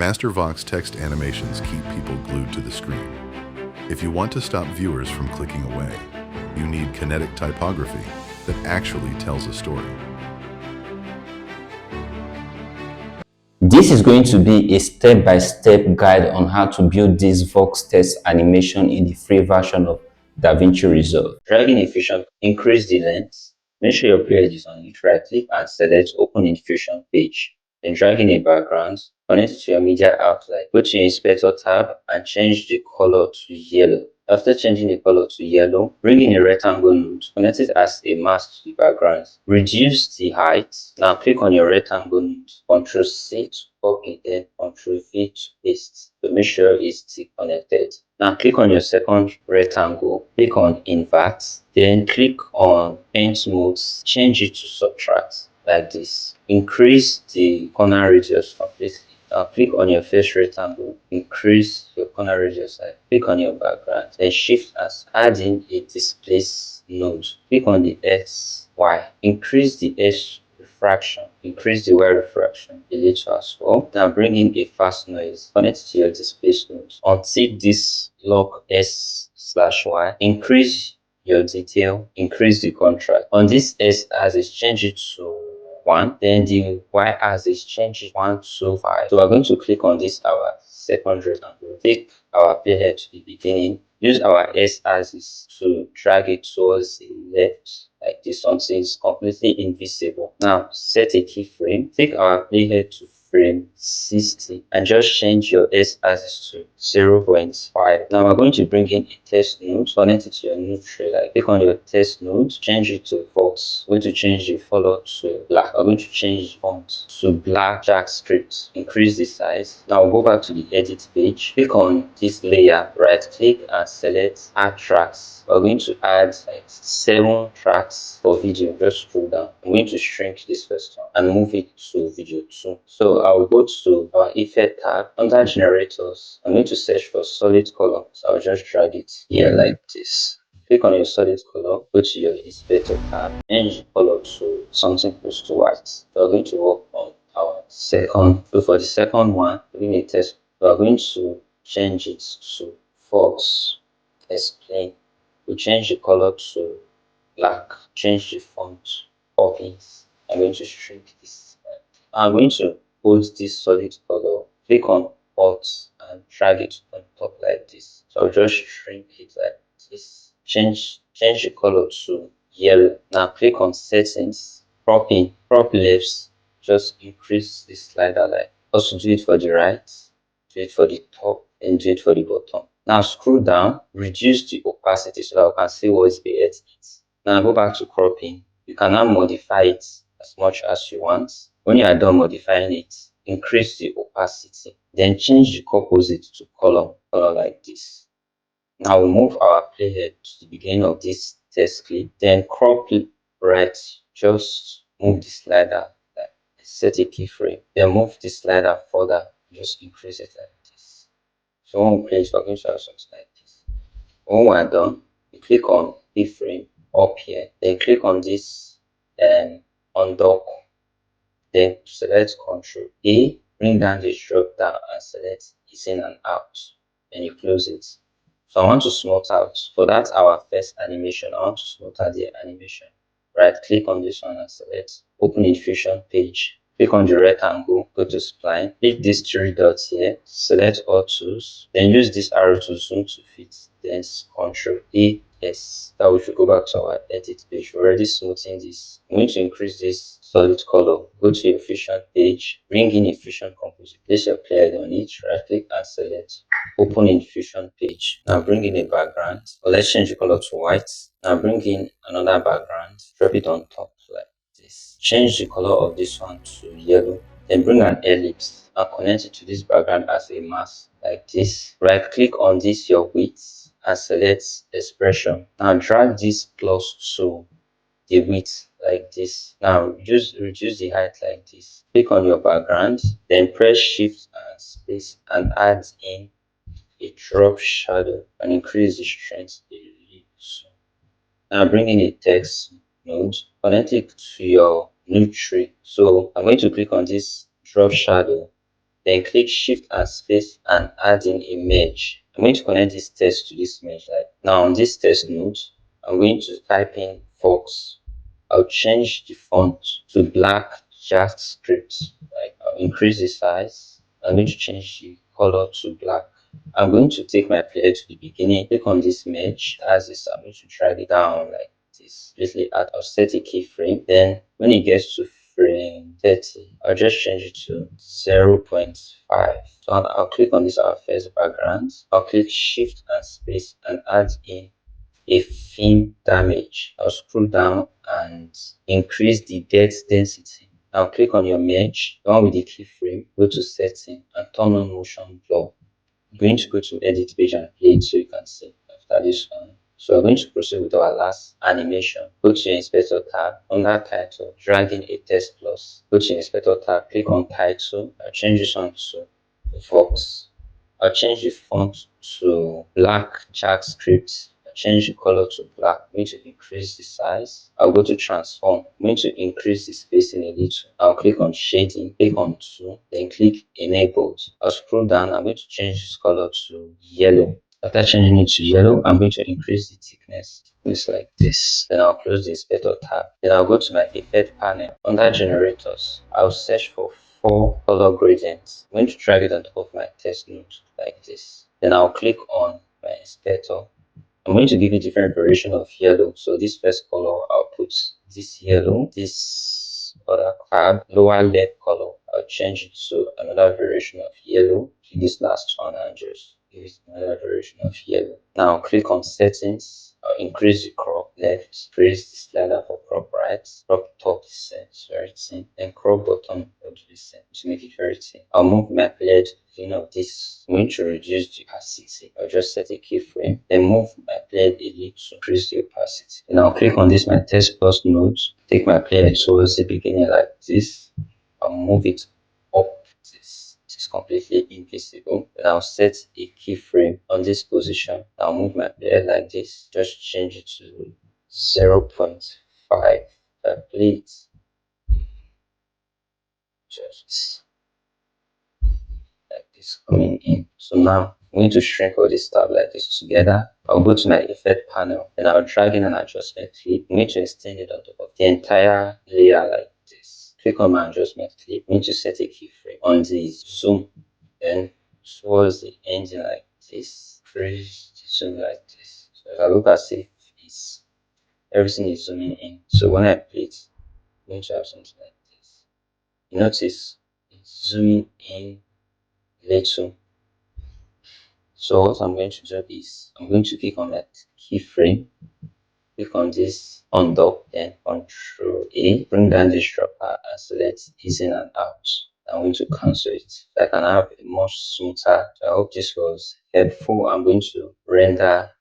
Master Vox text animations keep people glued to the screen. If you want to stop viewers from clicking away, you need kinetic typography that actually tells a story. This is going to be a step-by-step guide on how to build this Vox text animation in the free version of Davinci Resolve. Dragging in Fusion, increase the length. Make sure your player is on it. Right click and select Open in Fusion page. Then drag in a background. Connect it to your media outline. Go to your Inspector tab and change the color to yellow. After changing the color to yellow, bring in a rectangle node. Connect it as a mask to the background. Reduce the height. Now click on your rectangle node. Ctrl C to copy, then Ctrl V to paste. So make sure it's still connected. Now click on your second rectangle. Click on Invert. Then click on Paint Modes. Change it to Subtract like this. Increase the corner radius completely. Now click on your first rectangle, increase your corner radius, click on your background, then shift as add in a displaced node. Click on the S, Y, increase the S refraction, increase the Y refraction a little as well. Now bring in a fast noise, connect to your displaced node. Until this lock S/Y, increase your detail, increase the contrast. On this S axis, change it to 1, then the y-axis change it 1 to 5. So we're going to click on this our second rectangle. Take our playhead to the beginning. Use our s-axis to drag it towards the left like this until it's completely invisible. Now set a keyframe. Take our playhead to frame 60 and just change your s-axis to 0.5. Now we're going to bring in a text node. Connect it to your node tray. Click on your text node, change it to Vox. We're going to change the color to black. We're going to change the font to black JavaScript. Increase the size. Now we'll go back to the edit page. Click on this layer, right click and select add tracks. We're going to add like 7 tracks for video. Just scroll down. I'm going to shrink this first one and move it to video 2. So I'll go to our effect tab. Under generators, I'm going to search for solid color. So I'll just drag it here like this. Click on your solid color, go to your inspector tab, change the color to something close to white. So we're going to work on our second. So for the second one, we're going to test. We're going to change it to Fox Explain. We change the color to black. Change the font Poppins. I'm going to shrink this. I'm going to hold this solid color. Click on Alt and drag it on top like this. So I'll just shrink it like this. Change the color to yellow. Now click on Settings, Cropping, Crop Left. Just increase the slider like. Also do it for the right, do it for the top, and do it for the bottom. Now scroll down, reduce the opacity so that we can see what is behind it. Now go back to cropping. You can now modify it as much as you want. When you are done modifying it, increase the opacity. Then change the composite to color like this. Now we move our playhead to the beginning of this test clip. Then crop right. Just move the slider. Set a keyframe. Then move the slider further. Just increase it like this. So when we play it, we're going to have something like this. When we're done, you click on keyframe up here. Then click on this and undock. Then select Ctrl A, bring down the drop down and select is in and out. Then you close it. So I want to smooth out. For that, our first animation, I want to smooth out the animation. Right click on this one and select Open in Fusion page. Click on the rectangle, go to Spline, click these 3 dots here, select all tools, then use this arrow to zoom to fit, then Ctrl A S. Now we should go back to our edit page. We're already smoothing this. I'm going to increase this solid color. Go to your Fusion page, bring in a Fusion composite, place your player on it, right click and select Open in Fusion page. Now bring in a background. Well, let's change the color to white. Now bring in another background, drop it on top like this. Change the color of this one to yellow. Then bring an ellipse and connect it to this background as a mask like this. Right click on this your width and select expression. Now drag this plus to the width like this. Now reduce the height like this. Click on your background, then press shift and space and add in a drop shadow and increase the strength a little. Now bring in a text node, connect it to your node tree. So I'm going to click on this drop shadow Then click Shift and Space and add in a merge. I'm going to connect this text to this merge. Like now on this text node, I'm going to type in Vox. I'll change the font to black JavaScript. Like I'll increase the size. I'm going to change the color to black. I'm going to take my player to the beginning, click on this merge as this. I'm going to drag it down like this. Basically, I'll set a keyframe. Then when it gets to frame 30, I'll just change it to 0.5. So I'll click on this our first background. I'll click Shift and Space and add in a thin damage. I'll scroll down and increase the depth density. Now click on your merge, the one with the keyframe, go to setting and turn on motion blur. I'm going to go to edit page and play it so you can see after this one. So we're going to proceed with our last animation. Go to your inspector tab, under title, drag in a text plus. Go to your inspector tab, click on title, I'll change this one to Vox. I'll change the font to black JavaScript. I'll change the color to black. I'm going to increase the size. I'll go to transform. I'm going to increase the spacing a little. I'll click on shading, click on 2, then click enabled. I'll scroll down. I'm going to change this color to yellow. After changing it to yellow, I'm going to increase the thickness. It's like this. Then I'll close the inspector tab. Then I'll go to my effect panel. Under generators, I'll search for 4 color gradients. I'm going to drag it on top of my text node like this. Then I'll click on my inspector. I'm going to give a different variation of yellow. So this first color, I'll put this yellow, this other tab, lower left color, I'll change it to another variation of yellow. This last one, and just give it another variation of yellow. Now click on settings. I'll increase the crop left, increase the slider for crop right, crop top is very thin, and crop bottom will do the same to make it very thin. I'll move my player to the beginning of this. I'm going to reduce the opacity. I'll just set a keyframe, then move my player a little to increase the opacity. Then I'll click on this my text plus node, take my player towards the beginning like this. I'll move it up this. It is completely invisible. Then I'll set a keyframe on this position. I'll move my player like this. Just change it to 0.5. Please just like this coming in. So now I'm going to shrink all this stuff like this together. I'll go to my effect panel and I'll drag in an adjustment clip. I'm going to extend it on top of the entire layer like this. Click on my adjustment clip. I'm going to set a keyframe on the zoom. Then towards the engine like this, increase the zoom like this. So if I look at it, it's everything is zooming in. So when I play it, I'm going to have something like this. You notice it's zooming in little. So what I'm going to do is I'm going to click on that keyframe, click on this undock, then Control A, bring down this dropper and select ease in and out. I'm going to cancel it so I can have a much smoother. So I hope this was helpful. I'm going to render